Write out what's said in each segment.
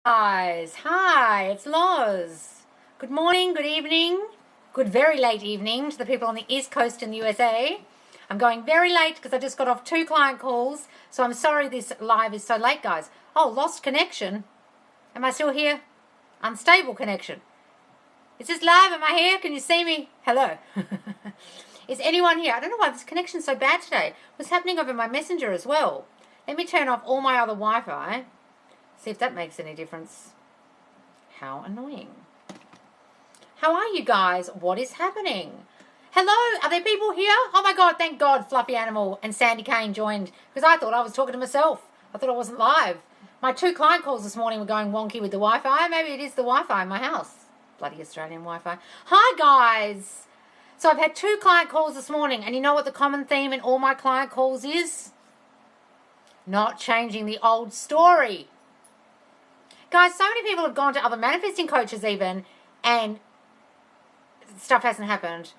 Guys, hi, it's Loz. Good morning, good evening, good very late evening to the people on the East Coast in the USA. I'm going very late because I just got off 2 client calls, so I'm sorry this live is so late, guys. Oh, lost connection. Am I still here? Unstable connection. Is this live? Am I here? Can you see me? Hello. Is anyone here? I don't know why this connection's so bad today. What's happening over my messenger as well? Let me turn off all my other Wi-Fi. See if that makes any difference. How annoying. How are you guys? What is happening? Hello? Are there people here? Oh my God, thank God Fluffy Animal and Sandy Kane joined because I thought I was talking to myself. I thought I wasn't live. My 2 client calls this morning were going wonky with the Wi-Fi. Maybe it is the Wi-Fi in my house. Bloody Australian Wi-Fi. Hi guys. So I've had 2 client calls this morning and you know what the common theme in all my client calls is? Not changing the old story. Guys, so many people have gone to other manifesting coaches even, and stuff hasn't happened.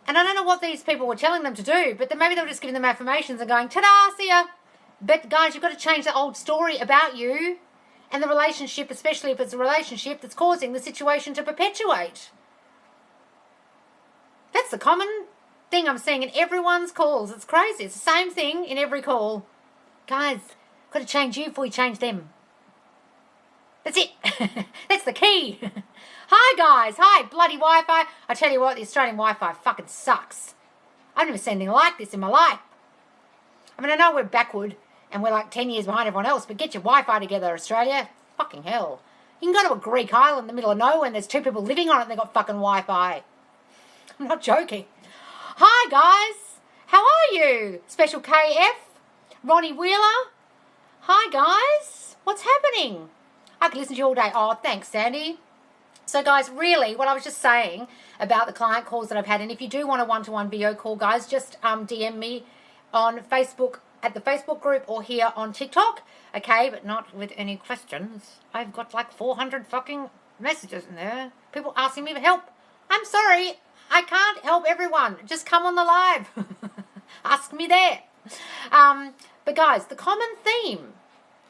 And I don't know what these people were telling them to do, but then maybe they were just giving them affirmations and going, ta-da, see ya. But guys, you've got to change the old story about you and the relationship, especially if it's a relationship that's causing the situation to perpetuate. That's the common thing I'm seeing in everyone's calls. It's crazy. It's the same thing in every call. Guys, got to change you before you change them. That's it. That's the key. Hi, guys. Hi, bloody Wi-Fi. I tell you what, the Australian Wi-Fi fucking sucks. I've never seen anything like this in my life. I mean, I know we're backward and we're like 10 years behind everyone else, but get your Wi-Fi together, Australia. Fucking hell. You can go to a Greek island in the middle of nowhere and there's 2 people living on it and they've got fucking Wi-Fi. I'm not joking. Hi, guys. How are you? Special KF. Ronnie Wheeler. Hi, guys. What's happening? I could listen to you all day. Oh, thanks, Sandy. So, guys, really, what I was just saying about the client calls that I've had, and if you do want a one-to-one video call, guys, just DM me on Facebook, at the Facebook group, or here on TikTok, okay, but not with any questions. I've got like 400 fucking messages in there. People asking me for help. I'm sorry, I can't help everyone. Just come on the live. Ask me there. But, guys, the common theme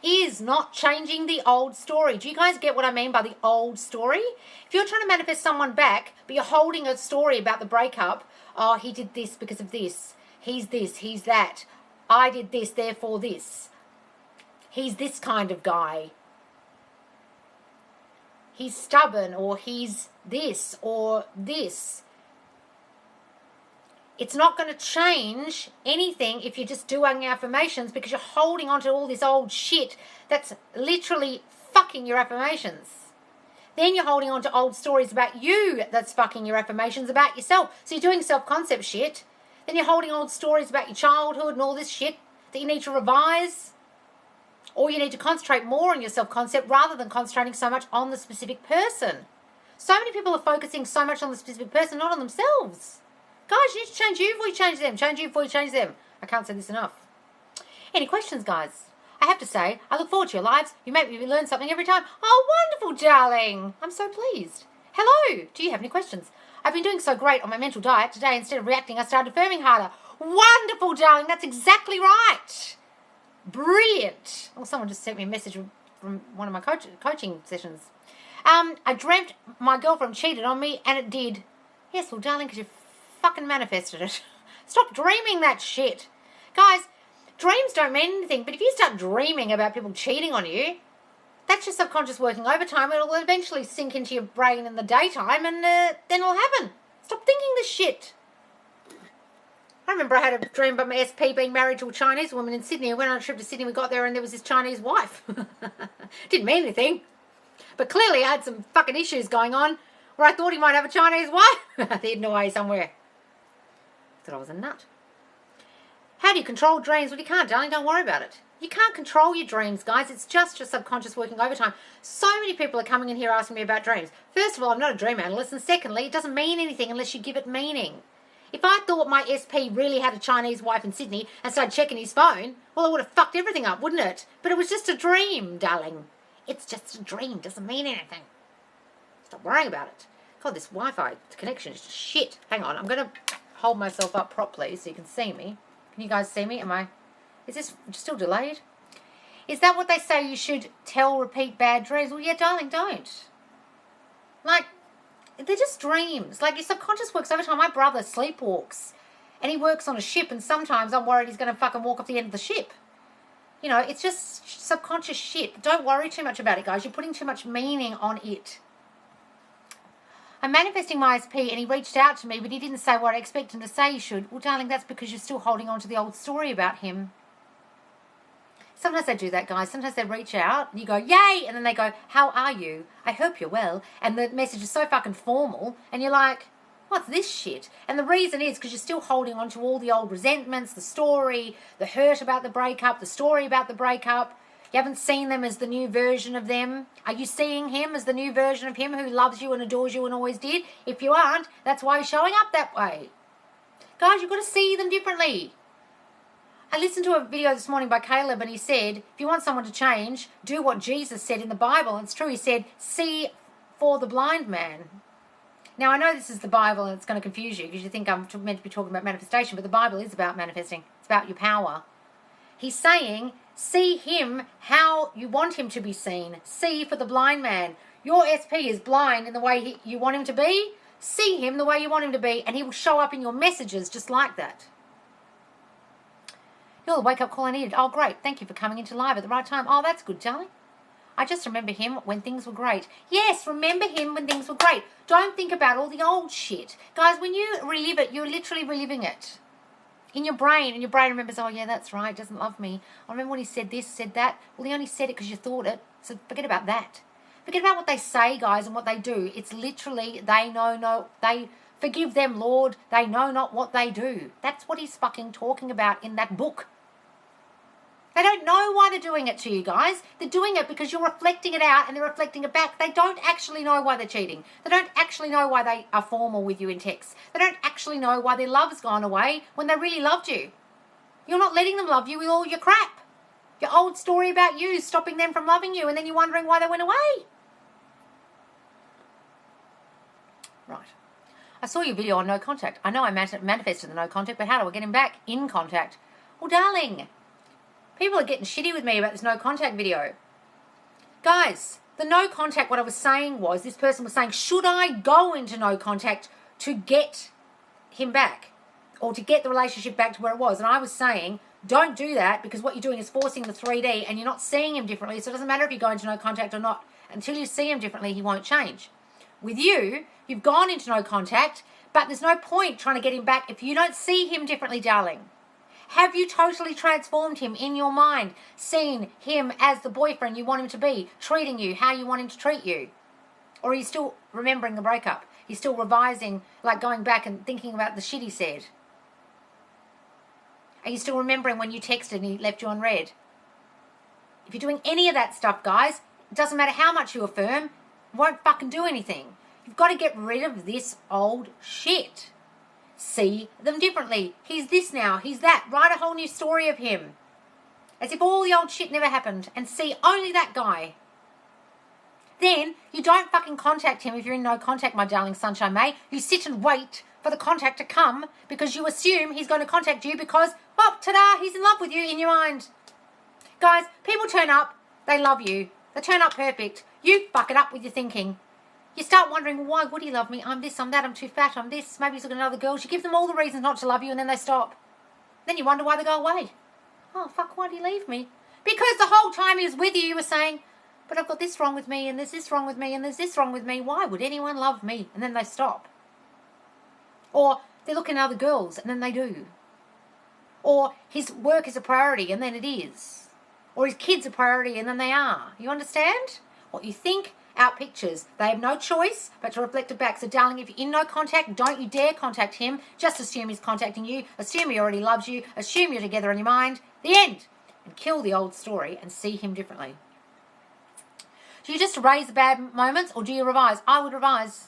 is not changing the old story. Do you guys get what I mean by the old story? If you're trying to manifest someone back, but you're holding a story about the breakup, oh, he did this because of this. He's this, he's that. I did this, therefore this. He's this kind of guy. He's stubborn, or he's this, or this. It's not going to change anything if you're just doing affirmations because you're holding on to all this old shit that's literally fucking your affirmations. Then you're holding on to old stories about you that's fucking your affirmations about yourself. So you're doing self-concept shit. Then you're holding old stories about your childhood and all this shit that you need to revise. Or you need to concentrate more on your self-concept rather than concentrating so much on the specific person. So many people are focusing so much on the specific person, not on themselves. Guys, you need to change you before you change them. Change you before you change them. I can't say this enough. Any questions, guys? I have to say, I look forward to your lives. You make me learn something every time. Oh, wonderful, darling. I'm so pleased. Hello. Do you have any questions? I've been doing so great on my mental diet. Today, instead of reacting, I started affirming harder. Wonderful, darling. That's exactly right. Brilliant. Oh, someone just sent me a message from one of my coaching sessions. I dreamt my girlfriend cheated on me, and it did. Yes, well, darling, because you fucking manifested it. Stop dreaming that shit. Guys, dreams don't mean anything, but if you start dreaming about people cheating on you, that's your subconscious working overtime. It'll eventually sink into your brain in the daytime and then it'll happen. Stop thinking this shit. I remember I had a dream about my SP being married to a Chinese woman in Sydney. I went on a trip to Sydney, we got there and there was this Chinese wife. Didn't mean anything. But clearly I had some fucking issues going on where I thought he might have a Chinese wife hidden away somewhere. Thought I was a nut. How do you control dreams? Well, you can't, darling. Don't worry about it. You can't control your dreams, guys. It's just your subconscious working overtime. So many people are coming in here asking me about dreams. First of all, I'm not a dream analyst. And secondly, it doesn't mean anything unless you give it meaning. If I thought my SP really had a Chinese wife in Sydney and started checking his phone, well, it would have fucked everything up, wouldn't it? But it was just a dream, darling. It's just a dream. Doesn't mean anything. Stop worrying about it. God, this Wi-Fi connection is shit. Hang on. I'm going to hold myself up properly so you can see me. Can you guys see me? Is this still delayed? Is that what they say you should tell, repeat bad dreams? Well, yeah, darling, don't. Like, they're just dreams. Like, your subconscious works overtime. My brother sleepwalks, and he works on a ship, and sometimes I'm worried he's going to fucking walk off the end of the ship. You know, it's just subconscious shit. Don't worry too much about it, guys. You're putting too much meaning on it. I'm manifesting my SP, and he reached out to me, but he didn't say what I expect him to say he should. Well, darling, that's because you're still holding on to the old story about him. Sometimes they do that, guys. Sometimes they reach out and you go, yay! And then they go, how are you? I hope you're well. And the message is so fucking formal. And you're like, what's this shit? And the reason is because you're still holding on to all the old resentments, the story, the hurt about the breakup, the story about the breakup. You haven't seen them as the new version of them. Are you seeing him as the new version of him who loves you and adores you and always did? If you aren't, that's why you're showing up that way. Guys, you've got to see them differently. I listened to a video this morning by Caleb, and he said, if you want someone to change, do what Jesus said in the Bible. And it's true. He said, see for the blind man. Now, I know this is the Bible, and it's going to confuse you because you think I'm meant to be talking about manifestation, but the Bible is about manifesting. It's about your power. He's saying, see him how you want him to be seen. See for the blind man. Your SP is blind in the way you want him to be. See him the way you want him to be, and he will show up in your messages just like that. You're the wake-up call I needed. Oh, great. Thank you for coming into live at the right time. Oh, that's good, darling. I just remember him when things were great. Yes, remember him when things were great. Don't think about all the old shit. Guys, when you relive it, you're literally reliving it. In your brain, and your brain remembers, oh, yeah, that's right, doesn't love me. I remember when he said this, said that. Well, he only said it because you thought it, so forget about that. Forget about what they say, guys, and what they do. It's literally, they forgive them, Lord. They know not what they do. That's what he's fucking talking about in that book. They don't know why they're doing it to you, guys. They're doing it because you're reflecting it out and they're reflecting it back. They don't actually know why they're cheating. They don't actually know why they are formal with you in text. They don't actually know why their love's gone away when they really loved you. You're not letting them love you with all your crap. Your old story about you stopping them from loving you, and then you're wondering why they went away. Right. I saw your video on no contact. I know I manifested the no contact, but how do I get him back in contact? Well, darling, people are getting shitty with me about this no contact video. Guys, the no contact, what I was saying was, this person was saying, should I go into no contact to get him back? Or to get the relationship back to where it was? And I was saying, don't do that, because what you're doing is forcing the 3D and you're not seeing him differently. So it doesn't matter if you go into no contact or not. Until you see him differently, he won't change. With you, you've gone into no contact, but there's no point trying to get him back if you don't see him differently, darling. Have you totally transformed him in your mind, seen him as the boyfriend you want him to be, treating you how you want him to treat you? Or are you still remembering the breakup? You're still revising, like going back and thinking about the shit he said? Are you still remembering when you texted and he left you on red? If you're doing any of that stuff, guys, it doesn't matter how much you affirm, it won't fucking do anything. You've got to get rid of this old shit. See them differently. He's this now, he's that. Write a whole new story of him. As if all the old shit never happened, and see only that guy. Then you don't fucking contact him if you're in no contact, my darling Sunshine May. You sit and wait for the contact to come because you assume he's going to contact you because, well, ta-da, he's in love with you in your mind. Guys, people turn up, they love you. They turn up perfect. You fuck it up with your thinking. You start wondering, why would he love me? I'm this, I'm that, I'm too fat, I'm this. Maybe he's looking at other girls. You give them all the reasons not to love you and then they stop. Then you wonder why they go away. Oh, fuck, why'd he leave me? Because the whole time he was with you, you were saying, but I've got this wrong with me and there's this wrong with me and there's this wrong with me. Why would anyone love me? And then they stop. Or they're looking at other girls and then they do. Or his work is a priority and then it is. Or his kids a priority and then they are. You understand? What you think out pictures. They have no choice but to reflect it back. So, darling, if you're in no contact, don't you dare contact him. Just assume he's contacting you. Assume he already loves you. Assume you're together in your mind. The end. And kill the old story and see him differently. Do you just erase the bad moments or do you revise? I would revise.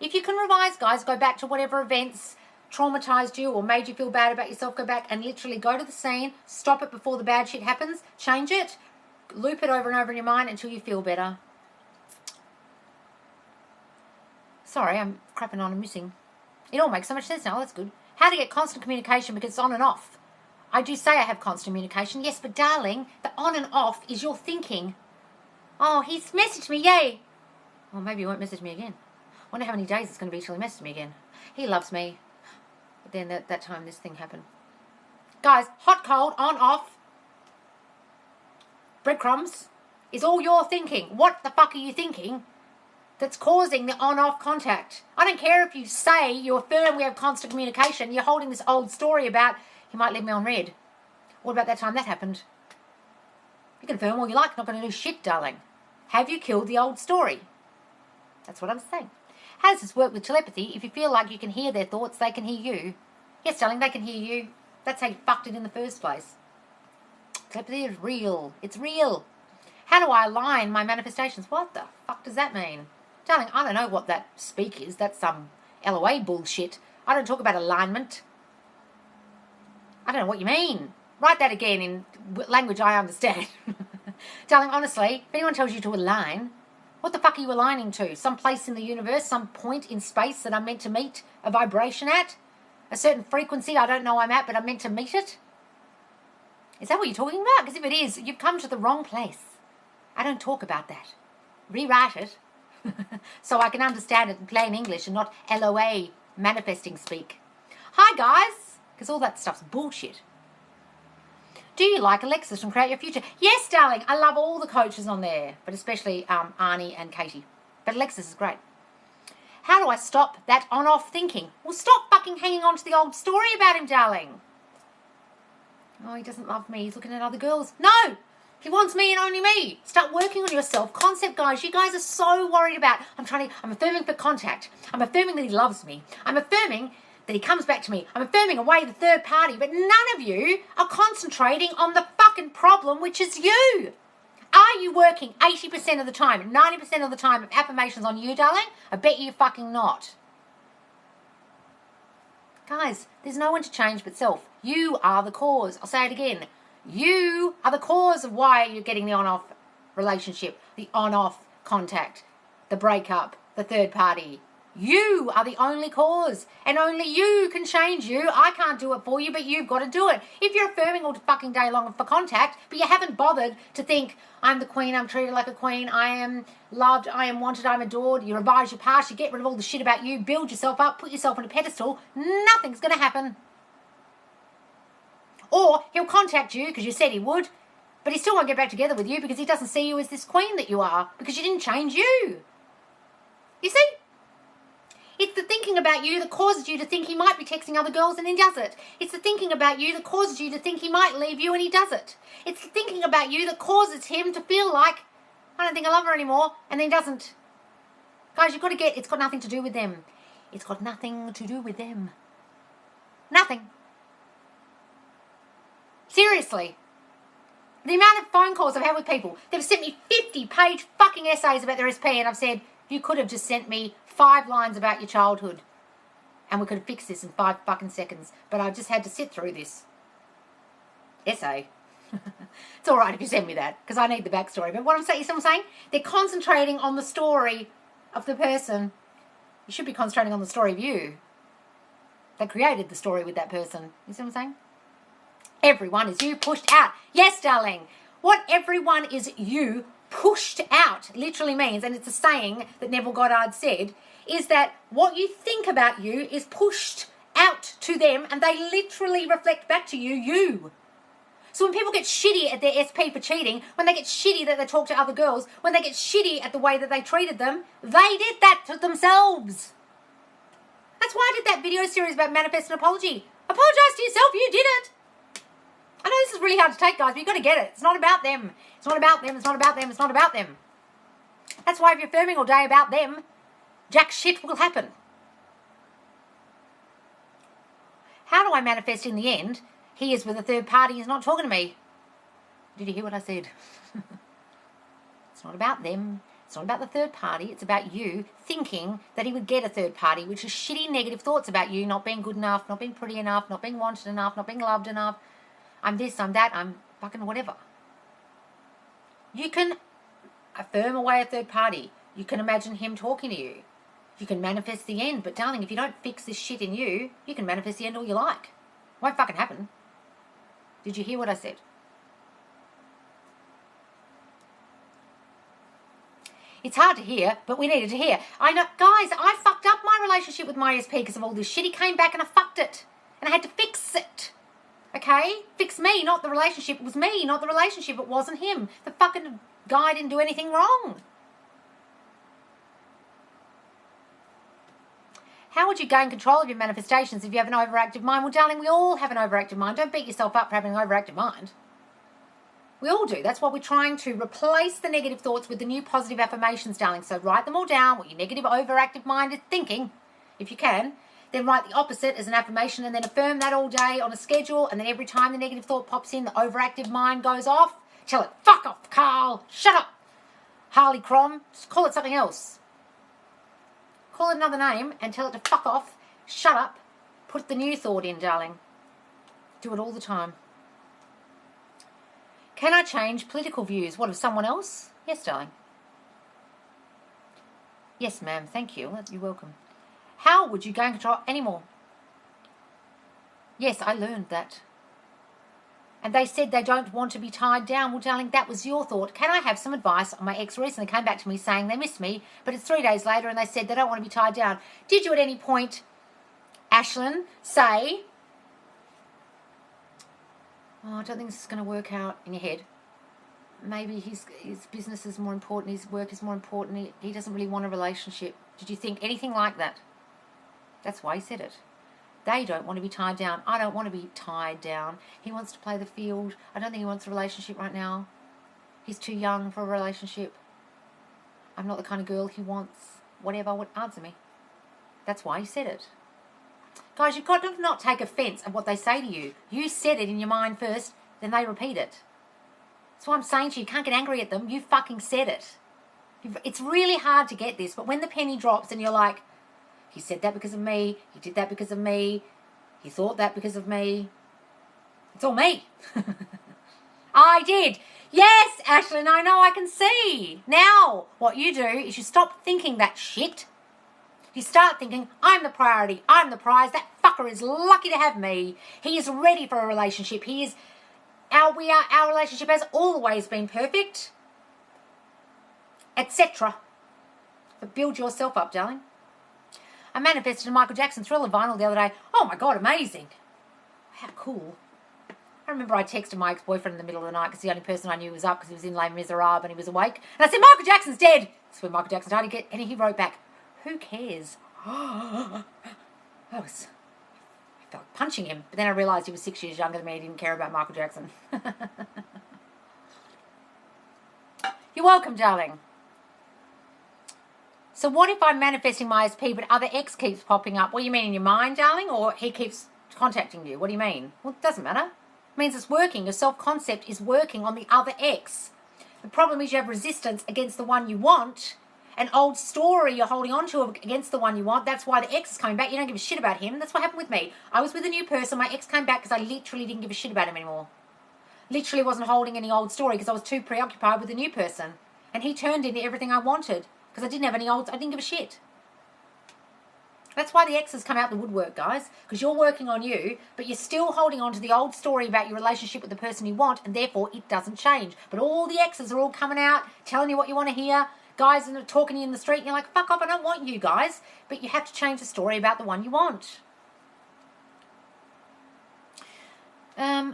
If you can revise, guys, go back to whatever events traumatized you or made you feel bad about yourself. Go back and literally go to the scene. Stop it before the bad shit happens. Change it. Loop it over and over in your mind until you feel better. Sorry, I'm crapping on and missing. It all makes so much sense now. That's good. How to get constant communication because it's on and off. I do say I have constant communication. Yes, but darling, the on and off is your thinking. Oh, he's messaged me, yay. Well, maybe he won't message me again. I wonder how many days it's going to be till he messages me again. He loves me. But then that time this thing happened. Guys, hot, cold, on, off. Breadcrumbs is all your thinking. What the fuck are you thinking that's causing the on-off contact? I don't care if you say you affirm we have constant communication. You're holding this old story about he might leave me on red. What about that time that happened? You can affirm all you like. Not going to do shit, darling. Have you killed the old story? That's what I'm saying. How does this work with telepathy? If you feel like you can hear their thoughts, they can hear you. Yes, darling, they can hear you. That's how you fucked it in the first place. Telepathy is real. It's real. How do I align my manifestations? What the fuck does that mean? Darling, I don't know what that speak is. That's some LOA bullshit. I don't talk about alignment. I don't know what you mean. Write that again in language I understand. Darling, honestly, if anyone tells you to align, what the fuck are you aligning to? Some place in the universe, some point in space that I'm meant to meet a vibration at? A certain frequency I don't know I'm at, but I'm meant to meet it? Is that what you're talking about? Because if it is, you've come to the wrong place. I don't talk about that. Rewrite it so I can understand it in plain English and not LOA manifesting speak. Hi, guys, because all that stuff's bullshit. Do you like Alexis from Create Your Future? Yes, darling. I love all the coaches on there, but especially Arnie and Katie. But Alexis is great. How do I stop that on-off thinking? Well, stop fucking hanging on to the old story about him, darling. Oh, he doesn't love me. He's looking at other girls. No! He wants me and only me. Start working on your self-concept, guys. You guys are so worried about, I'm affirming for contact. I'm affirming that he loves me. I'm affirming that he comes back to me. I'm affirming away the third party. But none of you are concentrating on the fucking problem, which is you. Are you working 80% of the time, 90% of the time of affirmations on you, darling? I bet you're fucking not. Guys, there's no one to change but self. You are the cause. I'll say it again. You are the cause of why you're getting the on-off relationship, the on-off contact, the breakup, the third party. You are the only cause, and only you can change you. I can't do it for you, but you've got to do it. If you're affirming all fucking day long for contact, but you haven't bothered to think, I'm the queen, I'm treated like a queen, I am loved, I am wanted, I'm adored, you revise your past, you get rid of all the shit about you, build yourself up, put yourself on a pedestal, nothing's going to happen. Or he'll contact you because you said he would, but he still won't get back together with you because he doesn't see you as this queen that you are, because you didn't change you. You see? It's the thinking about you that causes you to think he might be texting other girls and he does it. It's the thinking about you that causes you to think he might leave you and he does it. It's the thinking about you that causes him to feel like, I don't think I love her anymore, and then he doesn't. Guys, you've got to get, it's got nothing to do with them. It's got nothing to do with them. Nothing. Seriously. The amount of phone calls I've had with people, they've sent me 50-page fucking essays about their SP, and I've said, you could have just sent me 5 lines about your childhood and we could have fixed this in 5 fucking seconds, but I just had to sit through this essay. It's all right if you send me that, because I need the backstory. But what I'm saying, you see what I'm saying? They're concentrating on the story of the person. You should be concentrating on the story of you. They created the story with that person. You see what I'm saying? Everyone is you pushed out. Yes, darling. What everyone is you pushed out literally means, and it's a saying that Neville Goddard said, is that what you think about you is pushed out to them, and they literally reflect back to you. So when people get shitty at their SP for cheating, when they get shitty that they talk to other girls, when they get shitty at the way that they treated them, they did that to themselves. That's why I did that video series about manifest an apology. Apologise to yourself, you did it. I know this is really hard to take, guys, but you've got to get it. It's not about them. It's not about them. It's not about them. It's not about them. That's why if you're affirming all day about them, jack shit will happen. How do I manifest in the end? He is with a third party. He's not talking to me. Did you hear what I said? It's not about them. It's not about the third party. It's about you thinking that he would get a third party, which is shitty negative thoughts about you not being good enough, not being pretty enough, not being wanted enough, not being loved enough. I'm this, I'm that, I'm fucking whatever. You can affirm away a third party. You can imagine him talking to you. You can manifest the end. But darling, if you don't fix this shit in you, you can manifest the end all you like. It won't fucking happen. Did you hear what I said? It's hard to hear, but we needed to hear. I know, guys, I fucked up my relationship with my SP because of all this shit. He came back and I fucked it. And I had to fix it. Okay? Fix me, not the relationship. It was me, not the relationship. It wasn't him. The fucking guy didn't do anything wrong. How would you gain control of your manifestations if you have an overactive mind? Well, darling, we all have an overactive mind. Don't beat yourself up for having an overactive mind. We all do. That's why we're trying to replace the negative thoughts with the new positive affirmations, darling. So write them all down, what your negative overactive mind is thinking, if you can. Then write the opposite as an affirmation and then affirm that all day on a schedule. And then every time the negative thought pops in, the overactive mind goes off. Tell it, fuck off, Carl. Shut up. Harley Crom. Just call it something else. Call it another name and tell it to fuck off. Shut up. Put the new thought in, darling. Do it all the time. Can I change political views? What, of someone else? Yes, darling. Yes, ma'am. Thank you. You're welcome. How would you gain control anymore? Yes, I learned that. And they said they don't want to be tied down. Well, darling, that was your thought. Can I have some advice? My ex recently came back to me saying they missed me, but it's 3 days later and they said they don't want to be tied down. Did you at any point, Ashlyn, say, oh, I don't think this is going to work out, in your head? Maybe his business is more important, his work is more important, he doesn't really want a relationship. Did you think anything like that? That's why he said it. They don't want to be tied down. I don't want to be tied down. He wants to play the field. I don't think he wants a relationship right now. He's too young for a relationship. I'm not the kind of girl he wants. Whatever would answer me. That's why he said it. Guys, you've got to not take offence at what they say to you. You said it in your mind first, then they repeat it. That's why I'm saying to you, you can't get angry at them. You fucking said it. It's really hard to get this, but when the penny drops and you're like, he said that because of me, he did that because of me, he thought that because of me, it's all me. I did. Yes, Ashlyn, I know, I can see. Now, what you do is you stop thinking that shit. You start thinking, I'm the priority, I'm the prize, that fucker is lucky to have me. He is ready for a relationship. Our relationship has always been perfect, etc. But build yourself up, darling. I manifested a Michael Jackson Thriller vinyl the other day. Oh my God, amazing. How cool. I remember I texted my ex-boyfriend in the middle of the night because the only person I knew was up because he was in Les Miserables and he was awake. And I said, Michael Jackson's dead. That's when Michael Jackson died. And he wrote back, who cares? I felt like punching him. But then I realised he was 6 years younger than me. He didn't care about Michael Jackson. You're welcome, darling. So what if I'm manifesting my SP but other ex keeps popping up? What do you mean, in your mind, darling? Or he keeps contacting you? What do you mean? Well, it doesn't matter. It means it's working. Your self-concept is working on the other ex. The problem is you have resistance against the one you want. An old story you're holding on to against the one you want. That's why the ex is coming back. You don't give a shit about him. That's what happened with me. I was with a new person. My ex came back because I literally didn't give a shit about him anymore. Literally wasn't holding any old story because I was too preoccupied with the new person. And he turned into everything I wanted. Because I didn't have any I didn't give a shit. That's why the exes come out the woodwork, guys. Because you're working on you, but you're still holding on to the old story about your relationship with the person you want, and therefore it doesn't change. But all the exes are all coming out, telling you what you want to hear. Guys are talking to you in the street, and you're like, fuck off, I don't want you guys. But you have to change the story about the one you want.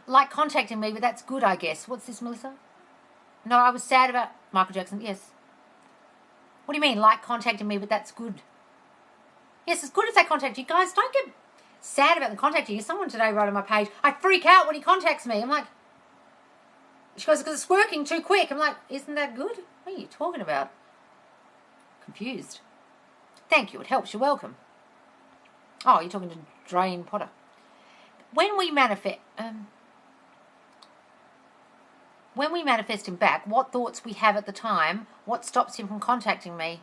Like contacting me, but that's good, I guess. What's this, Melissa? No, I was sad about Michael Jackson, yes. What do you mean, like contacting me, but that's good? Yes, it's good if they contact you. Guys, don't get sad about them contacting you. Someone today wrote on my page, I freak out when he contacts me. I'm like, she goes, because it's working too quick. I'm like, isn't that good? What are you talking about? Confused. Thank you, it helps. You're welcome. Oh, you're talking to Drain Potter. When we manifest him back, what thoughts we have at the time, what stops him from contacting me?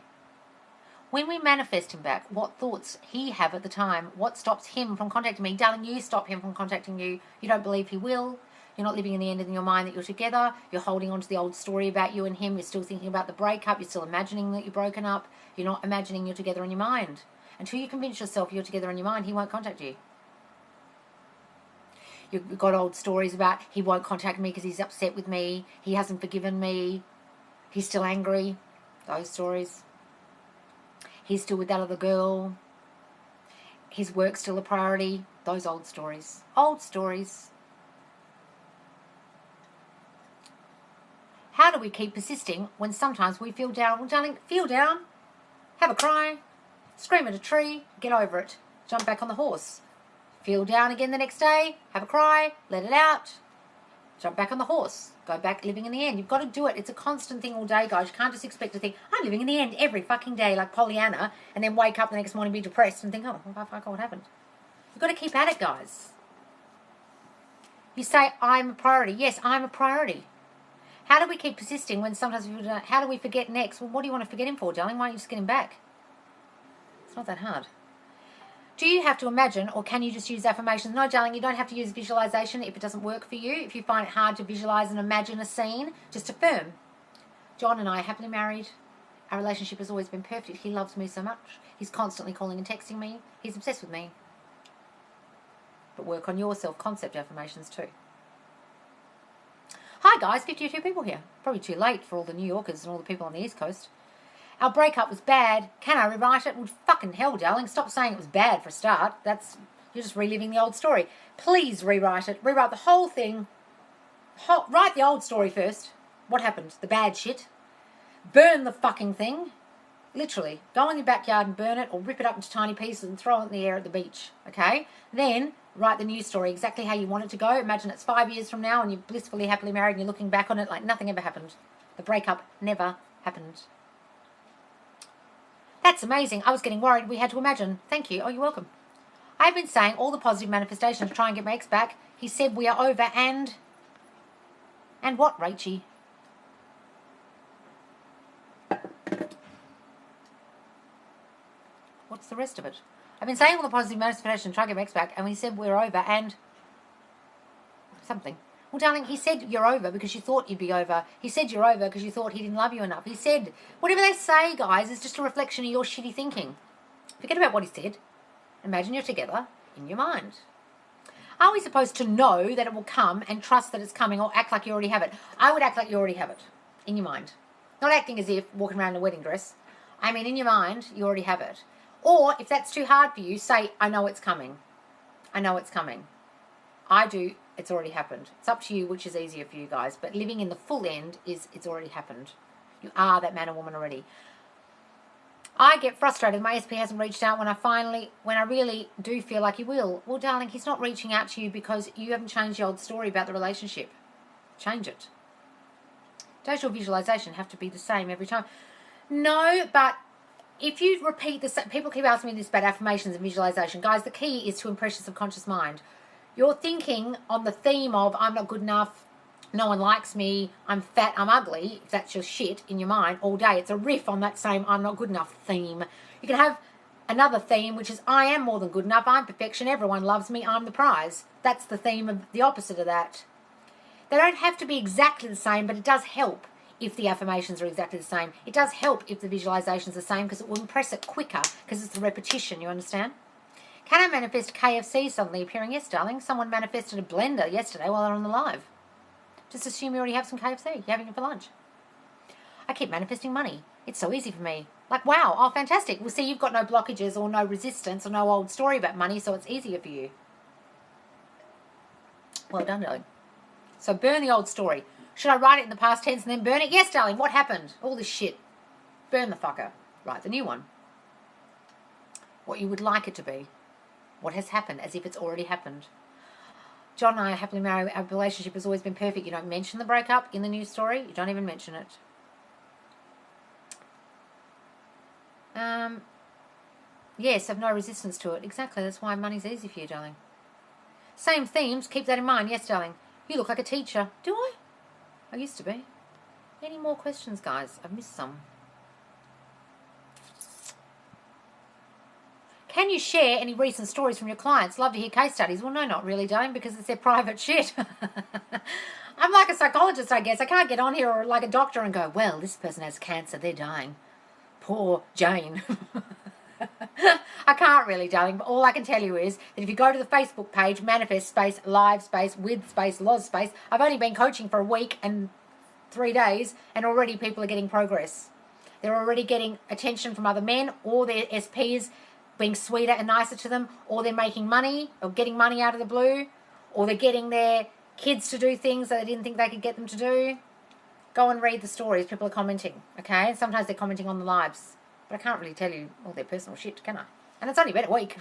When we manifest him back, what thoughts he have at the time, what stops him from contacting me? Darling, you stop him from contacting you. You don't believe he will. You're not living in the end in your mind that you're together. You're holding on to the old story about you and him. You're still thinking about the breakup. You're still imagining that you're broken up. You're not imagining you're together in your mind. Until you convince yourself you're together in your mind, he won't contact you. You've got old stories about he won't contact me because he's upset with me. He hasn't forgiven me. He's still angry. Those stories. He's still with that other girl. His work's still a priority. Those old stories. Old stories. How do we keep persisting when sometimes we feel down? Well, darling, feel down. Have a cry. Scream at a tree. Get over it. Jump back on the horse. Feel down again the next day. Have a cry. Let it out. Jump back on the horse. Go back living in the end. You've got to do it. It's a constant thing all day, guys. You can't just expect to think, I'm living in the end every fucking day like Pollyanna, and then wake up the next morning, be depressed and think, oh, fuck, what happened? You've got to keep at it, guys. You say, I'm a priority. Yes, I'm a priority. How do we keep persisting when sometimes we don't? How do we forget next? Well, what do you want to forget him for, darling? Why don't you just get him back? It's not that hard. Do you have to imagine, or can you just use affirmations? No, darling, you don't have to use visualization if it doesn't work for you. If you find it hard to visualize and imagine a scene, just affirm. John and I are happily married. Our relationship has always been perfect. He loves me so much. He's constantly calling and texting me. He's obsessed with me. But work on your self-concept affirmations too. Hi guys, 52 people here. Probably too late for all the New Yorkers and all the people on the East Coast. Our breakup was bad. Can I rewrite it? Well, fucking hell, darling. Stop saying it was bad for a start. You're just reliving the old story. Please rewrite it. Rewrite the whole thing. Write the old story first. What happened? The bad shit. Burn the fucking thing. Literally. Go in your backyard and burn it, or rip it up into tiny pieces and throw it in the air at the beach. Okay? Then write the new story exactly how you want it to go. Imagine it's 5 years from now and you're blissfully happily married and you're looking back on it like nothing ever happened. The breakup never happened. That's amazing. I was getting worried. We had to imagine. Thank you. Oh, you're welcome. I've been saying all the positive manifestations to try and get my ex back. He said we are over and... And what, Rachie? What's the rest of it? I've been saying all the positive manifestations to try and get my ex back, and we said we're over and... Something. Well, darling, he said you're over because you thought you'd be over. He said you're over because you thought he didn't love you enough. He said, whatever they say, guys, is just a reflection of your shitty thinking. Forget about what he said. Imagine you're together in your mind. Are we supposed to know that it will come and trust that it's coming, or act like you already have it? I would act like you already have it in your mind. Not acting as if walking around in a wedding dress. I mean, in your mind, you already have it. Or if that's too hard for you, say, I know it's coming. I know it's coming. I do. It's already happened. It's up to you which is easier for you guys. But living in the full end is it's already happened. You are that man or woman already. I get frustrated. My SP hasn't reached out when I really do feel like he will. Well, darling, he's not reaching out to you because you haven't changed the old story about the relationship. Change it. Does your visualization have to be the same every time? No, but if you repeat the same... People keep asking me this about affirmations and visualization. Guys, the key is to impress your subconscious mind. You're thinking on the theme of I'm not good enough, no one likes me, I'm fat, I'm ugly, if that's your shit in your mind all day. It's a riff on that same I'm not good enough theme. You can have another theme, which is I am more than good enough, I'm perfection, everyone loves me, I'm the prize. That's the theme of the opposite of that. They don't have to be exactly the same, but it does help if the affirmations are exactly the same. It does help if the visualization's are the same because it will impress it quicker because it's the repetition, you understand? Can I manifest KFC suddenly appearing? Yes, darling. Someone manifested a blender yesterday while they're on the live. Just assume you already have some KFC. You're having it for lunch. I keep manifesting money. It's so easy for me. Like, wow. Oh, fantastic. Well, see, you've got no blockages or no resistance or no old story about money, so it's easier for you. Well done, darling. So burn the old story. Should I write it in the past tense and then burn it? Yes, darling. What happened? All this shit. Burn the fucker. Write the new one. What you would like it to be. What has happened, as if it's already happened. John and I are happily married. Our relationship has always been perfect. You don't mention the breakup in the news story. You don't even mention it. Yes, I've no resistance to it. Exactly. That's why money's easy for you, darling. Same themes. Keep that in mind. Yes, darling. You look like a teacher. Do I? I used to be. Any more questions, guys? I've missed some. Can you share any recent stories from your clients? Love to hear case studies. Well, no, not really, darling, because it's their private shit. I'm like a psychologist, I guess. I can't get on here or like a doctor and go, well, this person has cancer. They're dying. Poor Jane. I can't really, darling, but all I can tell you is that if you go to the Facebook page, Manifest Space, Live Space, With Space, Loz Space, I've only been coaching for a week and 3 days, and already people are getting progress. They're already getting attention from other men, or their SPs being sweeter and nicer to them, or they're making money, or getting money out of the blue, or they're getting their kids to do things that they didn't think they could get them to do. Go and read the stories. People are commenting, okay? And sometimes they're commenting on the lives. But I can't really tell you all their personal shit, can I? And it's only been a week.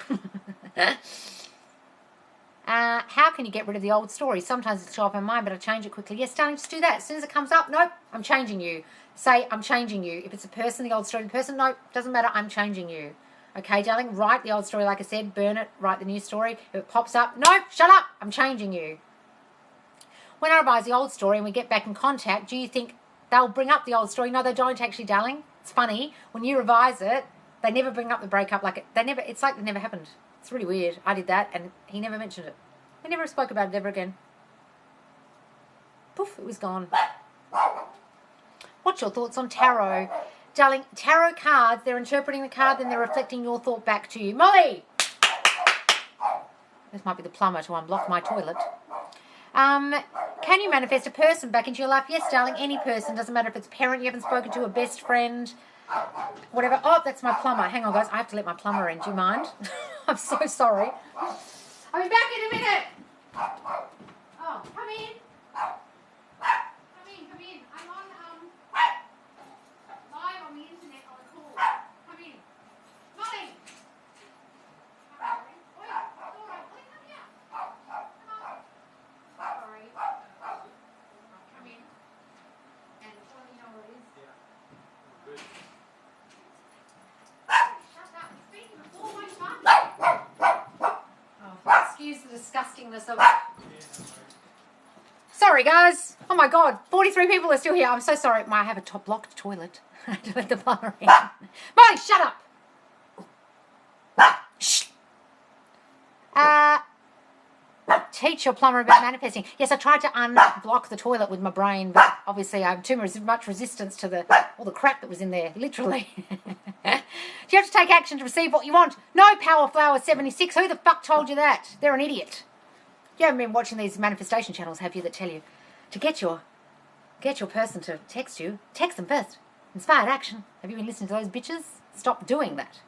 How can you get rid of the old story? Sometimes it's show up in mind, but I change it quickly. Yes, darling, just do that. As soon as it comes up, nope, I'm changing you. Say, I'm changing you. If it's a person, the old story, the person, nope, doesn't matter, I'm changing you. Okay, darling, write the old story, like I said, burn it, write the new story. If it pops up, nope, shut up, I'm changing you. When I revise the old story and we get back in contact, do you think they'll bring up the old story? No, they don't actually, darling. It's funny. When you revise it, they never bring up the breakup. It's like it never happened. It's really weird. I did that and he never mentioned it. We never spoke about it ever again. Poof, it was gone. What's your thoughts on tarot? Darling, tarot cards, they're interpreting the card, then they're reflecting your thought back to you. Molly! This might be the plumber to unblock my toilet. Can you manifest a person back into your life? Yes, darling, any person. Doesn't matter if it's a parent you haven't spoken to, a best friend, whatever. Oh, that's my plumber. Hang on, guys. I have to let my plumber in. Do you mind? I'm so sorry. I'll be back in a minute. Oh, come in. Come in. I'm on live on the internet on a call. Come in. Molly. Excuse the disgustingness of it. Sorry, guys. Oh my God, 43 people are still here. I'm so sorry. I have a top locked toilet. I had to let the plumber in. Molly, shut up. Shh. Teach your plumber about manifesting. Yes, I tried to unblock the toilet with my brain, but obviously I have too much resistance to all the crap that was in there, literally. Do you have to take action to receive what you want? No, Power Flower 76. Who the fuck told you that? They're an idiot. You haven't been watching these manifestation channels, have you, that tell you to get your person to text you, text them first. Inspired action. Have you been listening to those bitches? Stop doing that.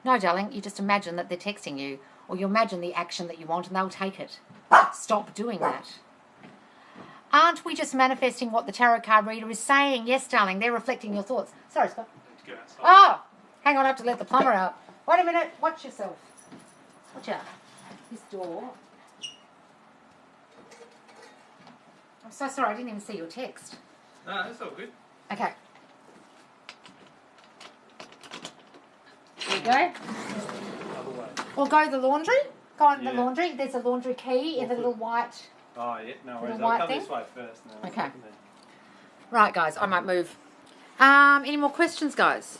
No, darling, you just imagine that they're texting you, or you imagine the action that you want and they'll take it. Stop doing that. Aren't we just manifesting what the tarot card reader is saying? Yes, darling, they're reflecting your thoughts. Sorry, Scott. Oh, hang on, I have to let the plumber out. Wait a minute, watch yourself. Watch out. This door. I'm so sorry, I didn't even see your text. No, that's all good. Okay. There you go. Or go to the laundry. Go in the laundry. There's a laundry key in the little white. Oh, yeah, no worries. I'll I'll come thing. this way first. No, Okay. Right, guys, I might move. Any more questions, guys?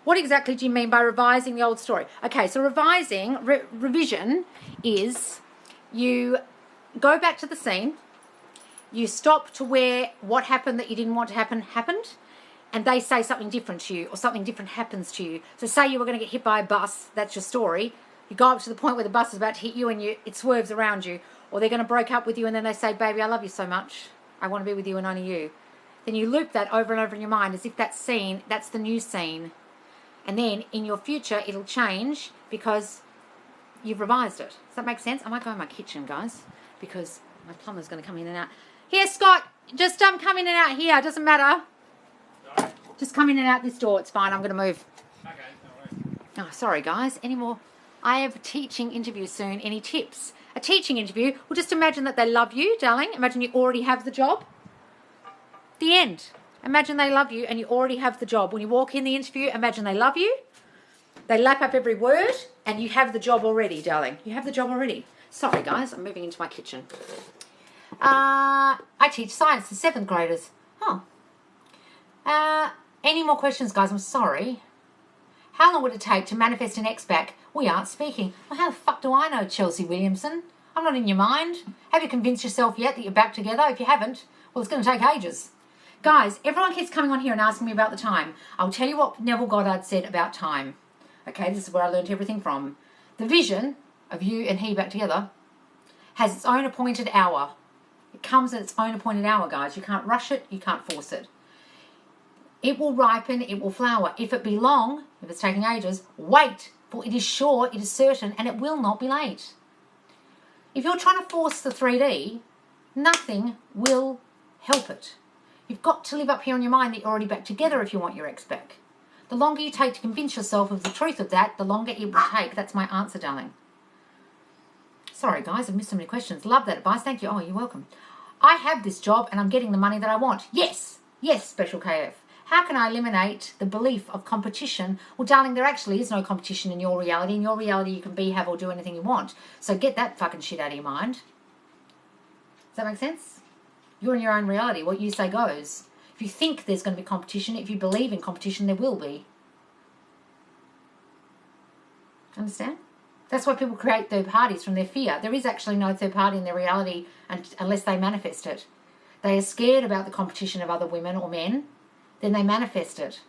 What exactly do you mean by revising the old story? Okay, so revision is you go back to the scene, you stop to where what happened that you didn't want to happen happened, and they say something different to you or something different happens to you. So say you were going to get hit by a bus, that's your story. You go up to the point where the bus is about to hit you and it swerves around you, or they're going to break up with you and then they say, baby, I love you so much. I want to be with you and only you. Then you loop that over and over in your mind as if that scene, that's the new scene. And then in your future, it'll change because you've revised it. Does that make sense? I might go in my kitchen, guys, because my plumber's going to come in and out. Here, Scott, just come in and out here. It doesn't matter. Sorry. Just come in and out this door. It's fine. I'm going to move. Okay, no worries. Oh, sorry, guys. Any more? I have a teaching interview soon. Any tips? A teaching interview. Well, just imagine that they love you, darling. Imagine you already have the job. The end. Imagine they love you and you already have the job. When you walk in the interview, imagine they love you. They lap up every word and you have the job already, darling. You have the job already. Sorry, guys. I'm moving into my kitchen. I teach science to 7th graders. Oh. Any more questions, guys? I'm sorry. How long would it take to manifest an ex back? We aren't speaking. Well, how the fuck do I know, Chelsea Williamson? I'm not in your mind. Have you convinced yourself yet that you're back together? If you haven't, well, it's going to take ages. Guys, everyone keeps coming on here and asking me about the time. I'll tell you what Neville Goddard said about time. Okay, this is where I learned everything from. The vision of you and he back together has its own appointed hour. It comes at its own appointed hour, guys. You can't rush it. You can't force it. It will ripen. It will flower. If it be long, if it's taking ages, wait, for it is sure, it is certain, and it will not be late. If you're trying to force the 3D, nothing will help it. You've got to live up here in your mind that you're already back together if you want your ex back. The longer you take to convince yourself of the truth of that, the longer it will take. That's my answer, darling. Sorry, guys, I've missed so many questions. Love that advice. Thank you. Oh, you're welcome. I have this job and I'm getting the money that I want. Yes. Yes, Special KF. How can I eliminate the belief of competition? Well, darling, there actually is no competition in your reality. In your reality, you can be, have, or do anything you want. So get that fucking shit out of your mind. Does that make sense? You're in your own reality. What you say goes. If you think there's going to be competition, if you believe in competition, there will be. Understand? That's why people create third parties from their fear. There is actually no third party in their reality unless they manifest it. They are scared about the competition of other women or men, then they manifest it.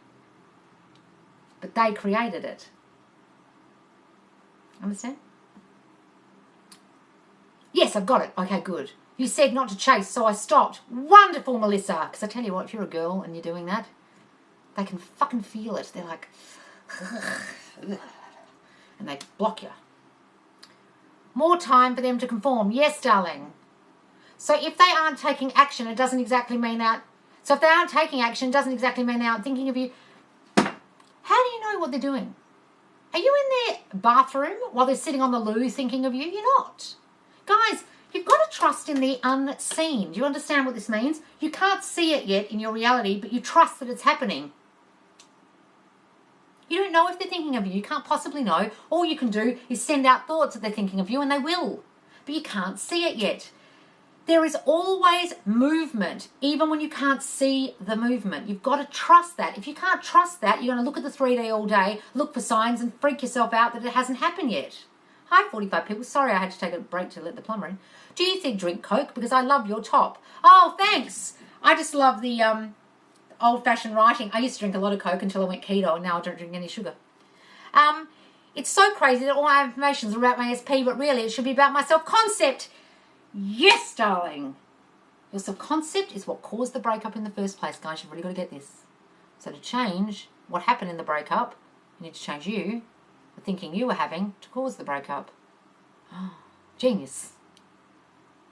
But they created it. Understand? Yes, I've got it. Okay, good. You said not to chase, so I stopped. Wonderful, Melissa. Because I tell you what, if you're a girl and you're doing that, they can fucking feel it. They're like, and they block you. More time for them to conform. Yes, darling. So if they aren't taking action, it doesn't exactly mean that. So if they aren't taking action, it doesn't exactly mean they aren't thinking of you. How do you know what they're doing? Are you in their bathroom while they're sitting on the loo thinking of you? You're not. Guys, you've got to trust in the unseen. Do you understand what this means? You can't see it yet in your reality, but you trust that it's happening. You don't know if they're thinking of you. You can't possibly know. All you can do is send out thoughts that they're thinking of you, and they will. But you can't see it yet. There is always movement, even when you can't see the movement. You've got to trust that. If you can't trust that, you're going to look at the 3D all day, look for signs, and freak yourself out that it hasn't happened yet. Hi, 45 people. Sorry, I had to take a break to let the plumber in. Do you think drink Coke? Because I love your top. Oh, thanks. I just love the old-fashioned writing. I used to drink a lot of Coke until I went keto, and now I don't drink any sugar. It's so crazy that all my information is about my SP, but really it should be about my self-concept. Yes, darling. Your self-concept is what caused the breakup in the first place, guys. You've really got to get this. So to change what happened in the breakup, you need to change you, the thinking you were having to cause the breakup. Oh, genius.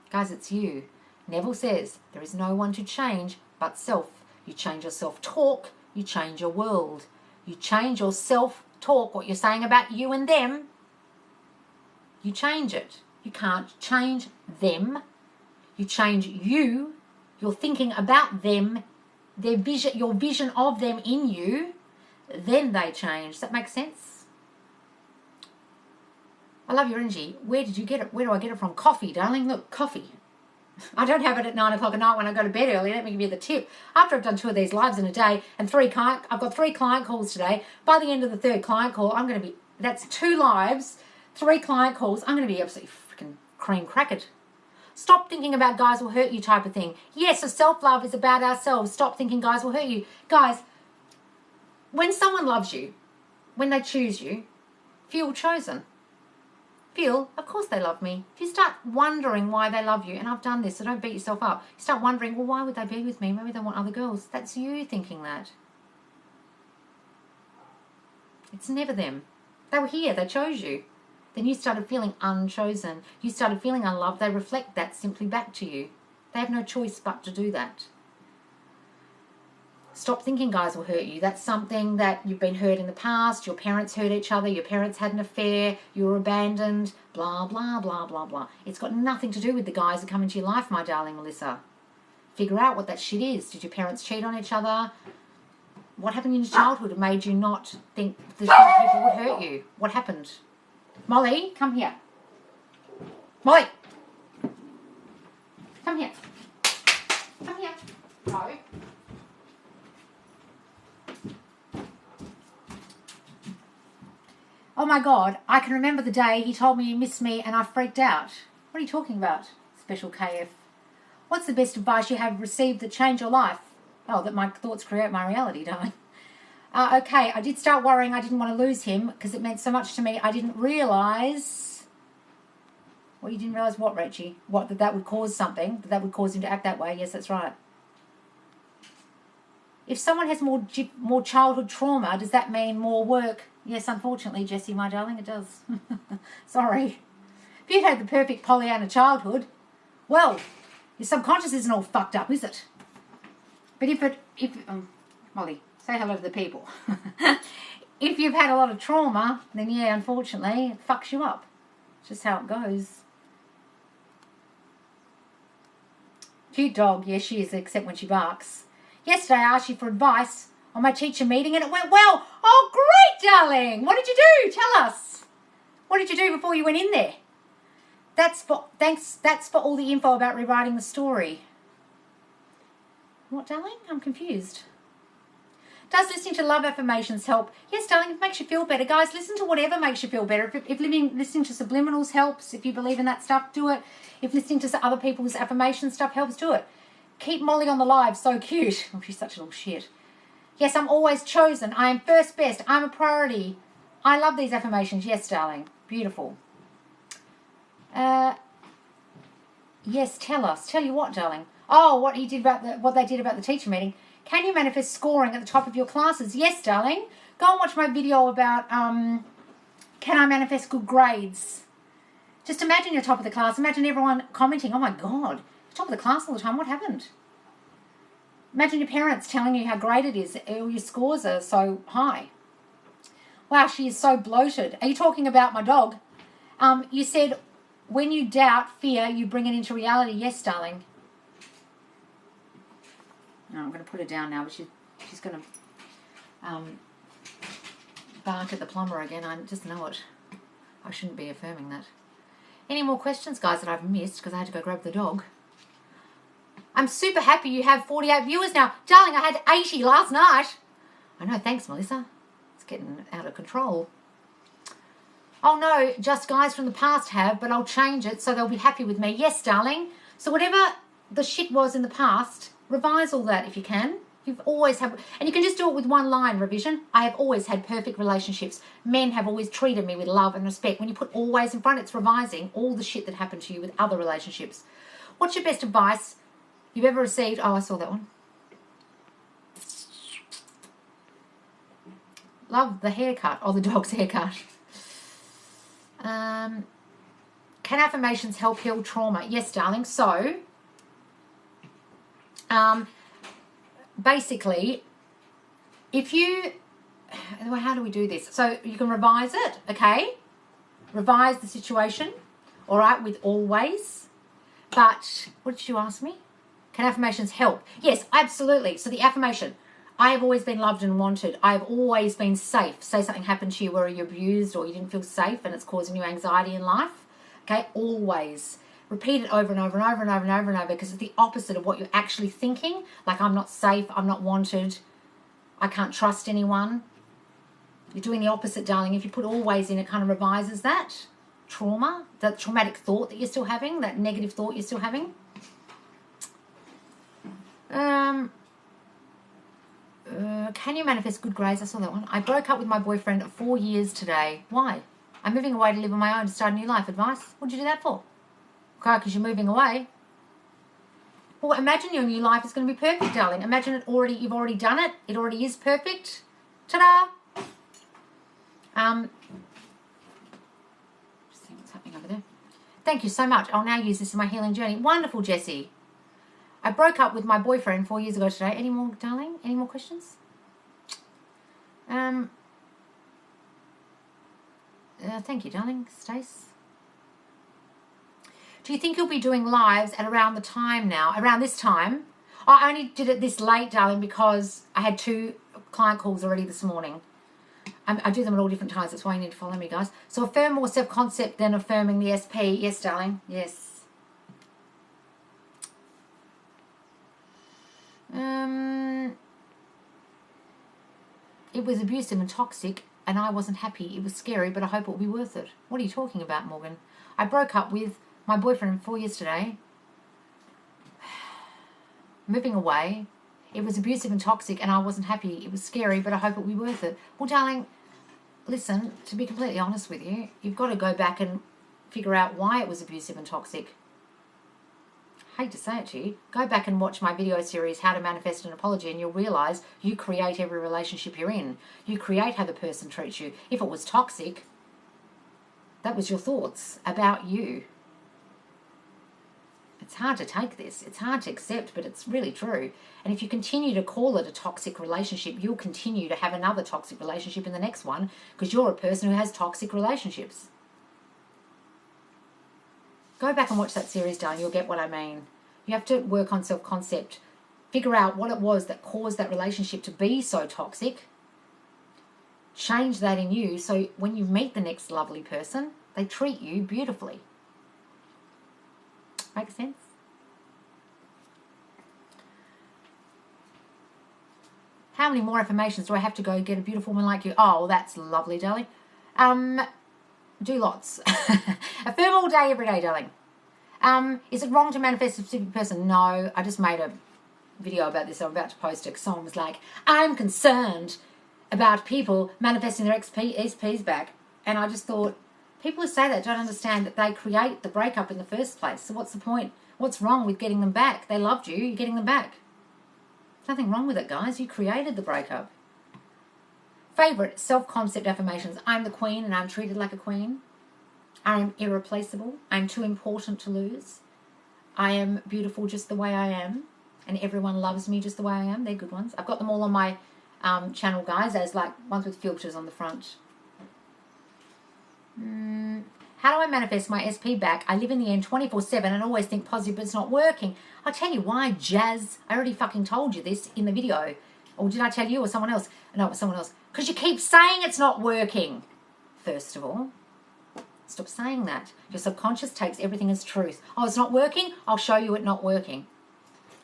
Guys, it's you. Neville says there is no one to change but self. You change your self-talk, you change your world. You change your self-talk, what you're saying about you and them, you change it. You can't change them. You change you. You're thinking about them, their vision, your vision of them in you. Then they change. Does that make sense? I love your energy. Where did you get it? Where do I get it from? Coffee, darling. Look, coffee. I don't have it at 9 o'clock at night when I go to bed early. Let me give you the tip. After I've done 2 of these lives in a day and I've got 3 client calls today. By the end of the 3rd client call, that's 2 lives, 3 client calls. I'm going to be absolutely freaking cream crackered. Stop thinking about guys will hurt you type of thing. Yes, so self-love is about ourselves. Stop thinking guys will hurt you. Guys, when someone loves you, when they choose you, feel chosen. Feel, of course they love me. If you start wondering why they love you, and I've done this, so don't beat yourself up. You start wondering, well, why would they be with me? Maybe they want other girls. That's you thinking that. It's never them. They were here. They chose you. Then you started feeling unchosen. You started feeling unloved. They reflect that simply back to you. They have no choice but to do that. Stop thinking guys will hurt you. That's something that you've been hurt in the past. Your parents hurt each other. Your parents had an affair. You were abandoned. Blah, blah, blah, blah, blah. It's got nothing to do with the guys that come into your life, my darling Melissa. Figure out what that shit is. Did your parents cheat on each other? What happened in your childhood that made you not think that people would hurt you? What happened? Molly, come here. Molly! Come here. Come here. No. Oh my God, I can remember the day he told me he missed me and I freaked out. What are you talking about, Special KF? What's the best advice you have received that changed your life? Oh, that my thoughts create my reality, darling. Okay, I did start worrying I didn't want to lose him because it meant so much to me. I didn't realise... Well, you didn't realise what, Reggie? What, that would cause something? That would cause him to act that way? Yes, that's right. If someone has more childhood trauma, does that mean more work? Yes, unfortunately, Jessie, my darling, it does. Sorry. If you've had the perfect Pollyanna childhood, well, your subconscious isn't all fucked up, is it? But Molly, say hello to the people. If you've had a lot of trauma, then yeah, unfortunately, it fucks you up. It's just how it goes. Cute dog, yes, she is, except when she barks. Yesterday I asked you for advice on my teacher meeting and it went well. Oh, great, darling. What did you do? Tell us. What did you do before you went in there? That's for all the info about rewriting the story. What, darling? I'm confused. Does listening to love affirmations help? Yes, darling, it makes you feel better. Guys, listen to whatever makes you feel better. If listening to subliminals helps, if you believe in that stuff, do it. If listening to other people's affirmation stuff helps, do it. Keep Molly on the live, so cute. Oh, she's such a little shit. Yes, I'm always chosen. I am first best. I'm a priority. I love these affirmations. Yes, darling. Beautiful. Yes, tell us. Tell you what, darling? Oh, what they did about the teacher meeting. Can you manifest scoring at the top of your classes? Yes, darling. Go and watch my video about can I manifest good grades. Just imagine you're top of the class. Imagine everyone commenting, oh my God, you're top of the class all the time. What happened? Imagine your parents telling you how great it is. All your scores are so high. Wow, she is so bloated. Are you talking about my dog? You said, when you doubt fear, you bring it into reality. Yes, darling. No, I'm going to put her down now, but she's going to bark at the plumber again. I just know it. I shouldn't be affirming that. Any more questions, guys, that I've missed because I had to go grab the dog? I'm super happy you have 48 viewers now. Darling, I had 80 last night. I know, thanks, Melissa. It's getting out of control. Oh, no, just guys from the past have, but I'll change it so they'll be happy with me. Yes, darling. So whatever the shit was in the past, revise all that if you can. You've always had, and you can just do it with one line revision. I have always had perfect relationships. Men have always treated me with love and respect. When you put always in front, it's revising all the shit that happened to you with other relationships. What's your best advice you've ever received? Oh, I saw that one. Love the haircut. Oh, the dog's haircut. Can affirmations help heal trauma? Yes, darling. So, basically, how do we do this? So you can revise it, okay? Revise the situation, all right, with always. But what did you ask me? Can affirmations help? Yes, absolutely. So the affirmation, I have always been loved and wanted. I have always been safe. Say something happened to you where you're abused or you didn't feel safe and it's causing you anxiety in life. Okay, always. Repeat it over and over and over and over and over and over because it's the opposite of what you're actually thinking. Like, I'm not safe, I'm not wanted, I can't trust anyone. You're doing the opposite, darling. If you put always in, it kind of revises that trauma, that traumatic thought that you're still having, that negative thought you're still having. Can you manifest good grades? I saw that one. I broke up with my boyfriend of 4 years today. Why? I'm moving away to live on my own to start a new life. Advice? What did you do that for? Okay, because you're moving away. Well, imagine your new life is going to be perfect, darling. Imagine you've already done it. It already is perfect. Ta-da! Just see what's happening over there. Thank you so much. I'll now use this in my healing journey. Wonderful, Jessie. I broke up with my boyfriend 4 years ago today. Any more, darling? Any more questions? Thank you, darling. Stace. Do you think you'll be doing lives at around this time? Oh, I only did it this late, darling, because I had 2 client calls already this morning. I do them at all different times. That's why you need to follow me, guys. So affirm more self-concept than affirming the SP. Yes, darling. Yes. It was abusive and toxic, and I wasn't happy. It was scary, but I hope it will be worth it. What are you talking about, Morgan? I broke up with my boyfriend 4 years today. Moving away. It was abusive and toxic and I wasn't happy. It was scary, but I hope it will be worth it. Well, darling, listen, to be completely honest with you, you've got to go back and figure out why it was abusive and toxic. I hate to say it to you. Go back and watch my video series, How to Manifest an Apology, and you'll realise you create every relationship you're in. You create how the person treats you. If it was toxic, that was your thoughts about you. It's hard to take this. It's hard to accept, but it's really true. And if you continue to call it a toxic relationship, you'll continue to have another toxic relationship in the next one because you're a person who has toxic relationships. Go back and watch that series, darling. You'll get what I mean. You have to work on self-concept. Figure out what it was that caused that relationship to be so toxic. Change that in you so when you meet the next lovely person, they treat you beautifully. Make sense? How many more affirmations do I have to go get a beautiful woman like you? Oh, well, that's lovely, darling. Do lots. Affirm all day, every day, darling. Is it wrong to manifest a specific person? No, I just made a video about this. I'm about to post it because someone was like, I'm concerned about people manifesting their SPs back. And I just thought, people who say that don't understand that they create the breakup in the first place. So what's the point? What's wrong with getting them back? They loved you, you're getting them back. There's nothing wrong with it, guys. You created the breakup. Favourite self-concept affirmations. I'm the queen and I'm treated like a queen. I am irreplaceable. I'm too important to lose. I am beautiful just the way I am. And everyone loves me just the way I am. They're good ones. I've got them all on my channel, guys, as like ones with filters on the front. How do I manifest my SP back? I live in the end 24/7 and always think positive, but it's not working. I'll tell you why, Jazz. I already fucking told you this in the video. Or did I tell you or someone else? No, it was someone else. Because you keep saying it's not working. First of all, stop saying that. Your subconscious takes everything as truth. Oh, it's not working? I'll show you it not working.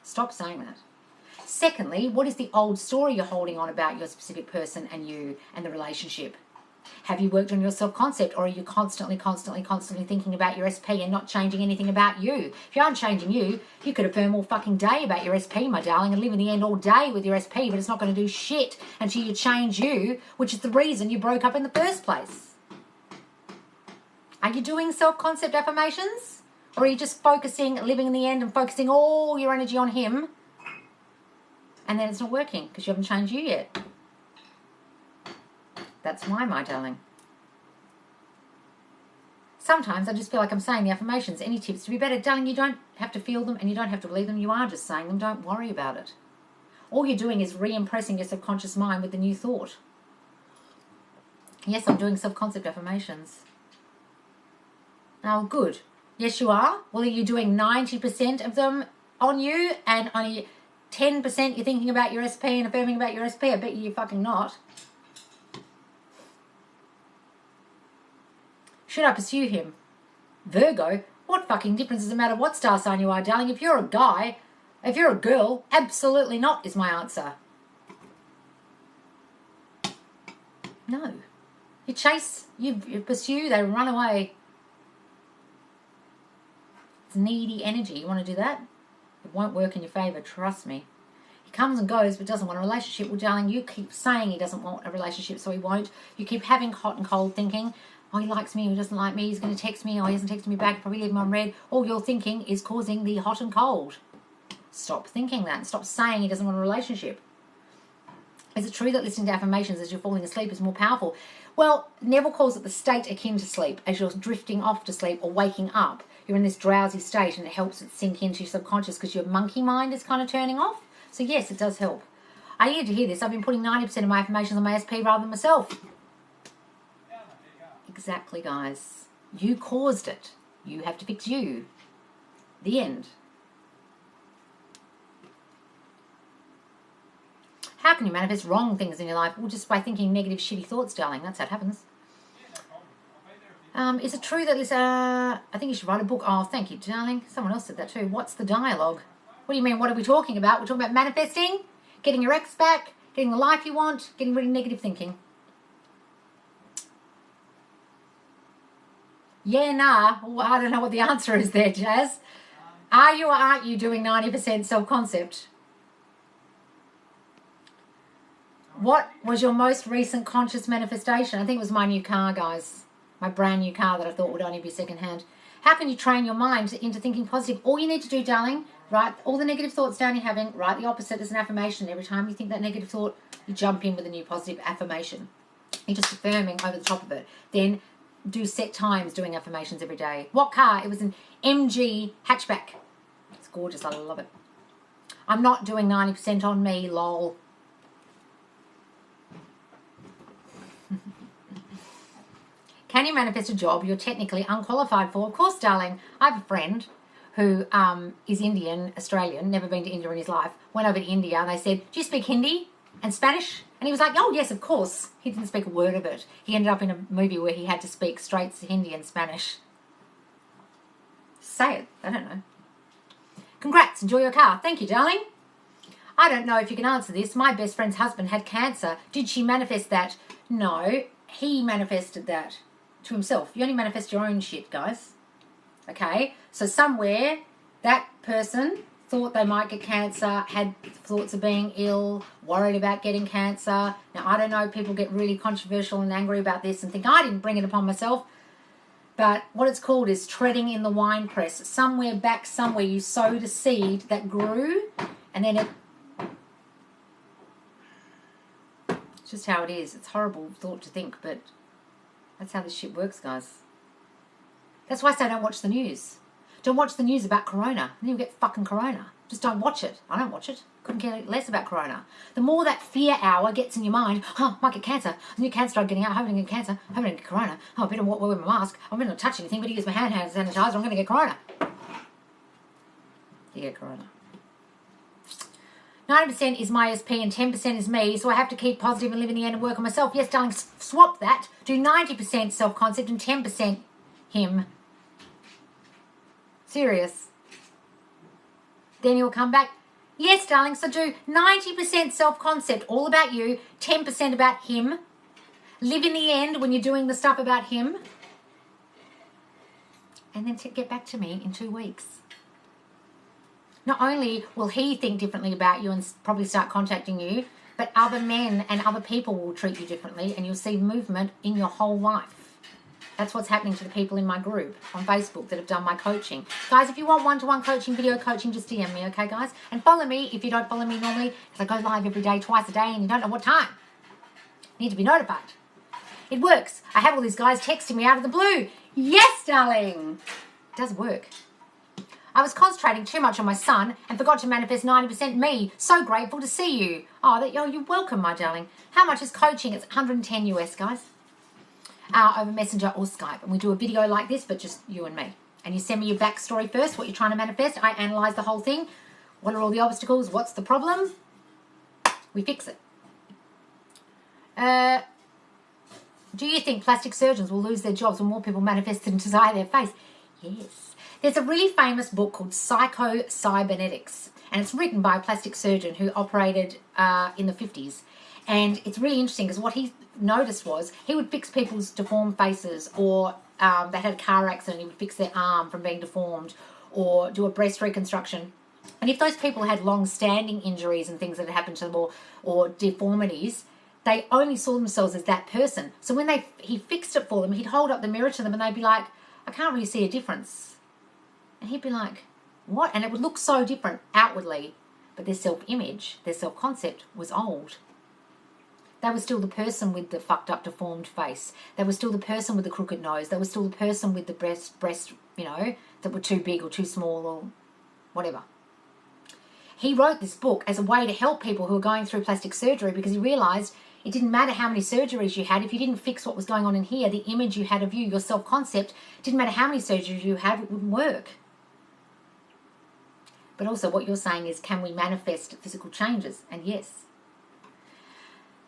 Stop saying that. Secondly, what is the old story you're holding on about your specific person and you and the relationship? Have you worked on your self-concept, or are you constantly thinking about your SP and not changing anything about you? If you aren't changing you, you could affirm all fucking day about your SP, my darling, and live in the end all day with your SP, but it's not going to do shit until you change you, which is the reason you broke up in the first place. Are you doing self-concept affirmations? Or are you just focusing, living in the end and focusing all your energy on him, and then it's not working because you haven't changed you yet? That's why, my darling. Sometimes I just feel like I'm saying the affirmations. Any tips to be better? Darling, you don't have to feel them and you don't have to believe them. You are just saying them. Don't worry about it. All you're doing is re-impressing your subconscious mind with the new thought. Yes, I'm doing self-concept affirmations. Oh, good. Yes, you are. Well, are you doing 90% of them on you and only 10% you're thinking about your SP and affirming about your SP? I bet you're fucking not. Should I pursue him? Virgo? What fucking difference does it matter what star sign you are, darling? If you're a guy, if you're a girl, absolutely not is my answer. No. You chase, you pursue, they run away. It's needy energy. You want to do that? It won't work in your favour, trust me. He comes and goes but doesn't want a relationship. Well, darling, you keep saying he doesn't want a relationship, so he won't. You keep having hot and cold thinking. Oh, he likes me, or he doesn't like me, he's going to text me, or he hasn't texted me back, probably leave him on red. All you're thinking is causing the hot and cold. Stop thinking that. Stop saying he doesn't want a relationship. Is it true that listening to affirmations as you're falling asleep is more powerful? Well, Neville calls it the state akin to sleep. As you're drifting off to sleep or waking up, you're in this drowsy state and it helps it sink into your subconscious because your monkey mind is kind of turning off. So yes, it does help. I need to hear this. I've been putting 90% of my affirmations on my SP rather than myself. Exactly, guys. You caused it. You have to fix you. The end. How can you manifest wrong things in your life? Well, just by thinking negative, shitty thoughts, darling. That's how it happens. Is it true that this... I think you should write a book. Oh, thank you, darling. Someone else said that too. What's the dialogue? What do you mean? What are we talking about? We're talking about manifesting, getting your ex back, getting the life you want, getting rid of negative thinking. Yeah, nah. Well, I don't know what the answer is there, Jazz. Are you or aren't you doing 90% self-concept? What was your most recent conscious manifestation? I think it was my new car, guys. My brand new car that I thought would only be secondhand. How can you train your mind into thinking positive? All you need to do, darling, write all the negative thoughts down you're having, write the opposite as an affirmation. Every time you think that negative thought, you jump in with a new positive affirmation. You're just affirming over the top of it. Then do set times doing affirmations every day. What car? It was an MG hatchback. It's gorgeous. I love it. I'm not doing 90% on me, lol. Can you manifest a job you're technically unqualified for? Of course, darling. I have a friend who is Indian, Australian, never been to India in his life, went over to India and they said, do you speak Hindi and Spanish? And he was like, oh, yes, of course. He didn't speak a word of it. He ended up in a movie where he had to speak straight Hindi and Spanish. Say it. I don't know. Congrats. Enjoy your car. Thank you, darling. I don't know if you can answer this. My best friend's husband had cancer. Did she manifest that? No, he manifested that to himself. You only manifest your own shit, guys. Okay? So somewhere that person thought they might get cancer, had thoughts of being ill, worried about getting cancer. Now, I don't know, people get really controversial and angry about this and think, I didn't bring it upon myself. But what it's called is treading in the wine press. Somewhere back somewhere you sowed a seed that grew and then it's just how it is. It's a horrible thought to think, but that's how this shit works, guys. That's why I say don't watch the news. Don't watch the news about corona. Then you'll get fucking corona. Just don't watch it. I don't watch it. Couldn't care less about corona. The more that fear hour gets in your mind, oh, I might get cancer. The new cancer drug getting out. I hope I don't get cancer. I hope I don't get corona. Oh, I better wear my mask. I better not touch anything. Better use my hand sanitizer. I'm going to get corona. You get corona. 90% is my SP and 10% is me, so I have to keep positive and live in the end and work on myself. Yes, darling, swap that. Do 90% self-concept and 10% him. Serious. Then you'll come back. Yes, darling, so do 90% self-concept, all about you, 10% about him. Live in the end when you're doing the stuff about him. And then get back to me in 2 weeks. Not only will he think differently about you and probably start contacting you, but other men and other people will treat you differently and you'll see movement in your whole life. That's what's happening to the people in my group on Facebook that have done my coaching. Guys, if you want one-to-one coaching, video coaching, just DM me, okay, guys? And follow me if you don't follow me normally, because I go live every day, twice a day, and you don't know what time. You need to be notified. It works. I have all these guys texting me out of the blue. Yes, darling. It does work. I was concentrating too much on my son and forgot to manifest 90% me. So grateful to see you. Oh, you're welcome, my darling. How much is coaching? It's 110 US, guys. Over Messenger or Skype. And we do a video like this, but just you and me. And you send me your backstory first, what you're trying to manifest. I analyse the whole thing. What are all the obstacles? What's the problem? We fix it. Do you think plastic surgeons will lose their jobs when more people manifest and desire their face? Yes. There's a really famous book called Psycho-Cybernetics. And it's written by a plastic surgeon who operated in the 50s. And it's really interesting because what he noticed was he would fix people's deformed faces, or they had a car accident, he would fix their arm from being deformed, or do a breast reconstruction. And if those people had long-standing injuries and things that had happened to them, or deformities, they only saw themselves as that person. So when he fixed it for them, he'd hold up the mirror to them and they'd be like, I can't really see a difference. And he'd be like, what? And it would look so different outwardly, but their self-image, their self-concept was old. They were still the person with the fucked up, deformed face. They were still the person with the crooked nose. They were still the person with the breast, that were too big or too small or whatever. He wrote this book as a way to help people who are going through plastic surgery, because he realised it didn't matter how many surgeries you had. If you didn't fix what was going on in here, the image you had of you, your self-concept, didn't matter how many surgeries you had, it wouldn't work. But also what you're saying is, can we manifest physical changes? And yes.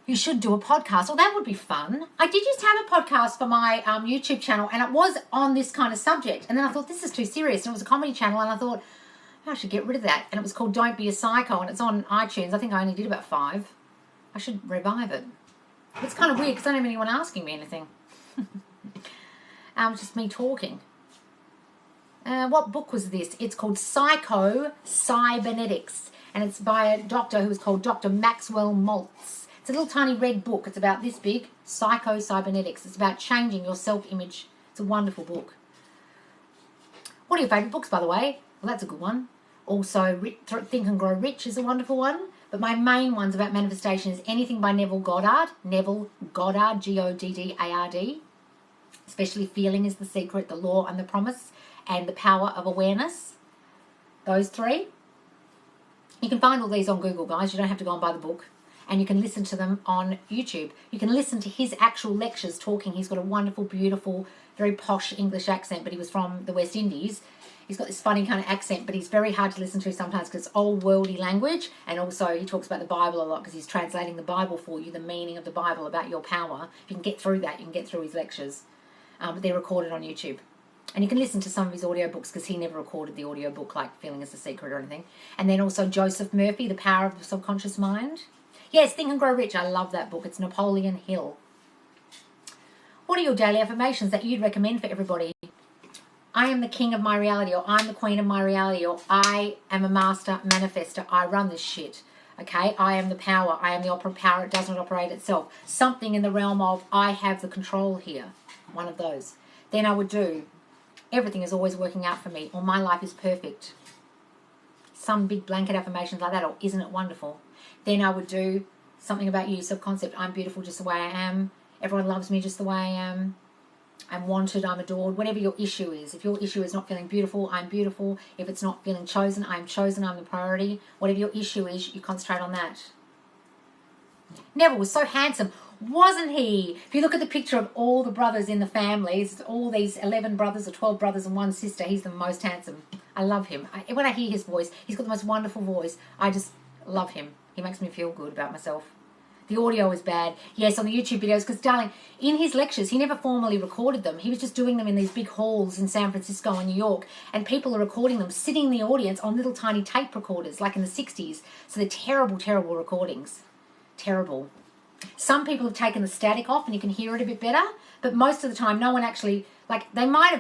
You should do a podcast. Oh, that would be fun. I did just have a podcast for my YouTube channel, and it was on this kind of subject. And then I thought, this is too serious. And it was a comedy channel, and I thought, I should get rid of that. And it was called Don't Be a Psycho, and it's on iTunes. I think I only did about 5. I should revive it. It's kind of weird because I don't have anyone asking me anything. It's just me talking. What book was this? It's called Psycho-Cybernetics, and it's by a doctor who was called Dr. Maxwell Maltz. It's a little tiny red book. It's about this big. Psycho-Cybernetics. It's about changing your self-image. It's a wonderful book. What are your favourite books, by the way? Well, that's a good one. Also, Think and Grow Rich is a wonderful one. But my main ones about manifestation is anything by Neville Goddard. Neville Goddard, Goddard. Especially Feeling is the Secret, The Law and the Promise, and The Power of Awareness. Those 3. You can find all these on Google, guys. You don't have to go and buy the book. And you can listen to them on YouTube. You can listen to his actual lectures talking. He's got a wonderful, beautiful, very posh English accent, but he was from the West Indies. He's got this funny kind of accent, but he's very hard to listen to sometimes because it's old worldy language. And also he talks about the Bible a lot because he's translating the Bible for you, the meaning of the Bible, about your power. If you can get through that, you can get through his lectures. But they're recorded on YouTube. And you can listen to some of his audiobooks because he never recorded the audiobook like Feeling is the Secret or anything. And then also Joseph Murphy, The Power of the Subconscious Mind. Yes, Think and Grow Rich. I love that book. It's Napoleon Hill. What are your daily affirmations that you'd recommend for everybody? I am the king of my reality, or I'm the queen of my reality, or I am a master manifester. I run this shit. Okay? I am the power. I am the power. It does not operate itself. Something in the realm of I have the control here. One of those. Then I would do everything is always working out for me, or my life is perfect. Some big blanket affirmations like that, or isn't it wonderful? Then I would do something about you, self-concept. I'm beautiful just the way I am. Everyone loves me just the way I am. I'm wanted, I'm adored. Whatever your issue is. If your issue is not feeling beautiful, I'm beautiful. If it's not feeling chosen, I'm chosen. I'm the priority. Whatever your issue is, you concentrate on that. Neville was so handsome, wasn't he? If you look at the picture of all the brothers in the families, all these 11 brothers or 12 brothers and one sister, he's the most handsome. I love him. When I hear his voice, he's got the most wonderful voice. I just love him. He makes me feel good about myself. The audio is bad. Yes, on the YouTube videos, because, darling, in his lectures, he never formally recorded them. He was just doing them in these big halls in San Francisco and New York, and people are recording them, sitting in the audience on little tiny tape recorders, like in the 60s. So they're terrible, terrible recordings. Terrible. Some people have taken the static off and you can hear it a bit better, but most of the time, no one actually,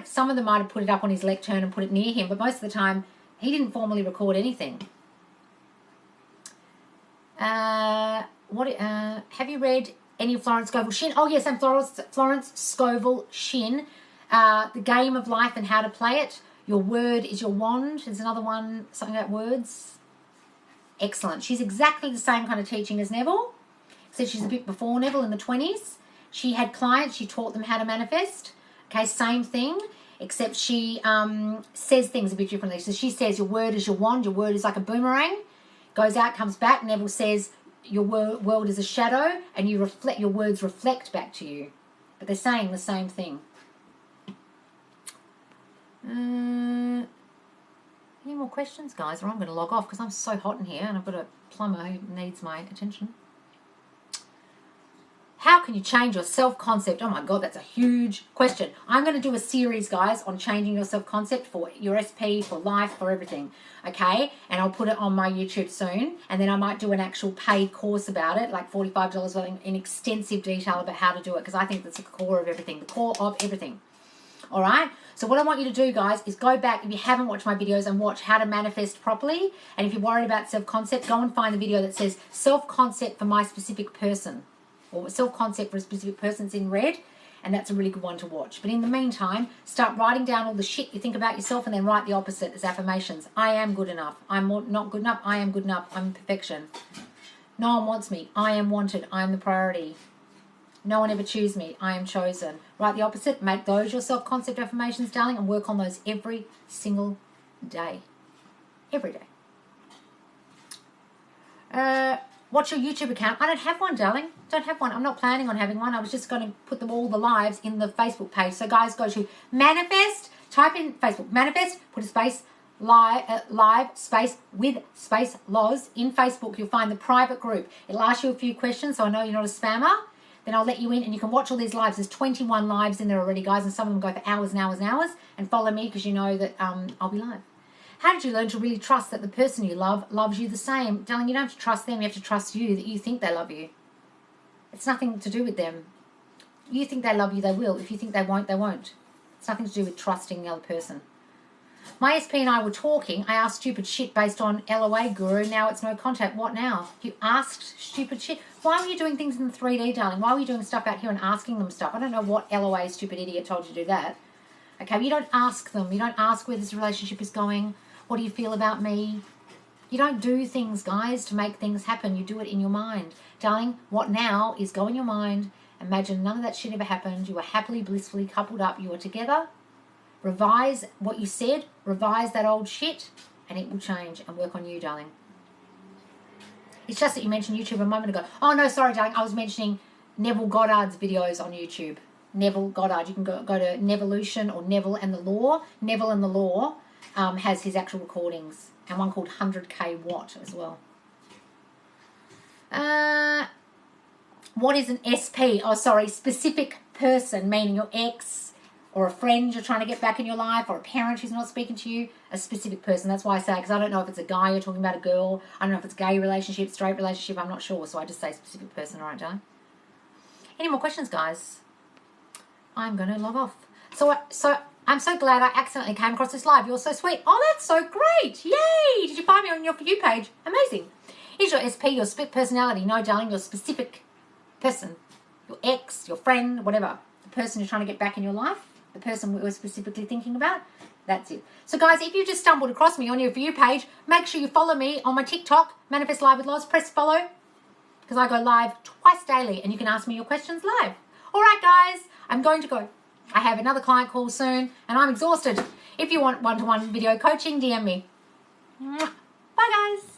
some of them might have put it up on his lectern and put it near him, but most of the time, he didn't formally record anything. Have you read any of Florence Scovel Shinn? Oh, yes, I'm Florence Scovel Shinn. The Game of Life and How to Play It. Your Word is Your Wand. There's another one, something about words. Excellent. She's exactly the same kind of teaching as Neville. Except she's a bit before Neville in the 20s. She had clients. She taught them how to manifest. Okay, same thing. Except she says things a bit differently. So she says your word is your wand. Your word is like a boomerang. Goes out, comes back. Neville says your world is a shadow, and your words reflect back to you. But they're saying the same thing. Any more questions, guys? Or I'm going to log off because I'm so hot in here and I've got a plumber who needs my attention. How can you change your self-concept? Oh my God, that's a huge question. I'm going to do a series, guys, on changing your self-concept for your SP, for life, for everything, okay? And I'll put it on my YouTube soon. And then I might do an actual paid course about it, like $45 in extensive detail about how to do it, because I think that's the core of everything, all right? So what I want you to do, guys, is go back, if you haven't watched my videos, and watch how to manifest properly. And if you're worried about self-concept, go and find the video that says self-concept for my specific person, or self-concept for a specific person. It's in red, and that's a really good one to watch. But in the meantime, start writing down all the shit you think about yourself, and then write the opposite as affirmations. I am good enough. I'm not good enough. I am good enough. I'm perfection. No one wants me. I am wanted. I am the priority. No one ever chooses me. I am chosen. Write the opposite. Make those your self-concept affirmations, darling, and work on those every single day. Every day. What's your YouTube account? I don't have one, darling. Don't have one. I'm not planning on having one. I was just going to put them all the lives in the Facebook page. So, guys, go to Manifest. Type in Facebook. Manifest. Put a space. Live space with space Loz. In Facebook, you'll find the private group. It'll ask you a few questions, so I know you're not a spammer. Then I'll let you in, and you can watch all these lives. There's 21 lives in there already, guys, and some of them go for hours and hours and hours. And follow me because you know that I'll be live. How did you learn to really trust that the person you love loves you the same? Darling, you don't have to trust them. You have to trust you, that you think they love you. It's nothing to do with them. You think they love you, they will. If you think they won't, they won't. It's nothing to do with trusting the other person. My SP and I were talking. I asked stupid shit based on LOA Guru. Now it's no contact. What now? You asked stupid shit? Why were you doing things in the 3D, darling? Why were you doing stuff out here and asking them stuff? I don't know what LOA stupid idiot told you to do that. Okay, you don't ask them. You don't ask where this relationship is going. What do you feel about me? You don't do things, guys, to make things happen. You do it in your mind. Darling, what now is go in your mind. Imagine none of that shit ever happened. You were happily, blissfully coupled up. You were together. Revise what you said. Revise that old shit. And it will change and work on you, darling. It's just that you mentioned YouTube a moment ago. Oh, no, sorry, darling. I was mentioning Neville Goddard's videos on YouTube. Neville Goddard. You can go to Nevolution or Neville and the Law. Neville and the Law has his actual recordings. And one called 100K Watt as well. What is an SP? Oh, sorry, specific person, meaning your ex or a friend you're trying to get back in your life or a parent who's not speaking to you. A specific person. That's why I say, because I don't know if it's a guy you're talking about, a girl. I don't know if it's a gay relationship, straight relationship. I'm not sure. So I just say specific person. All right, darling? Any more questions, guys? I'm going to log off. So I'm so glad I accidentally came across this live. You're so sweet. Oh, that's so great. Yay. Did you find me on your For You page? Amazing. Is your SP your split personality? No, darling, your specific person. Your ex, your friend, whatever. The person you're trying to get back in your life. The person we were specifically thinking about. That's it. So, guys, if you just stumbled across me on your For You page, make sure you follow me on my TikTok, Manifest Live with Loz. Press follow because I go live twice daily and you can ask me your questions live. All right, guys, I'm going to go. I have another client call soon and I'm exhausted. If you want one-to-one video coaching, DM me. Bye, guys.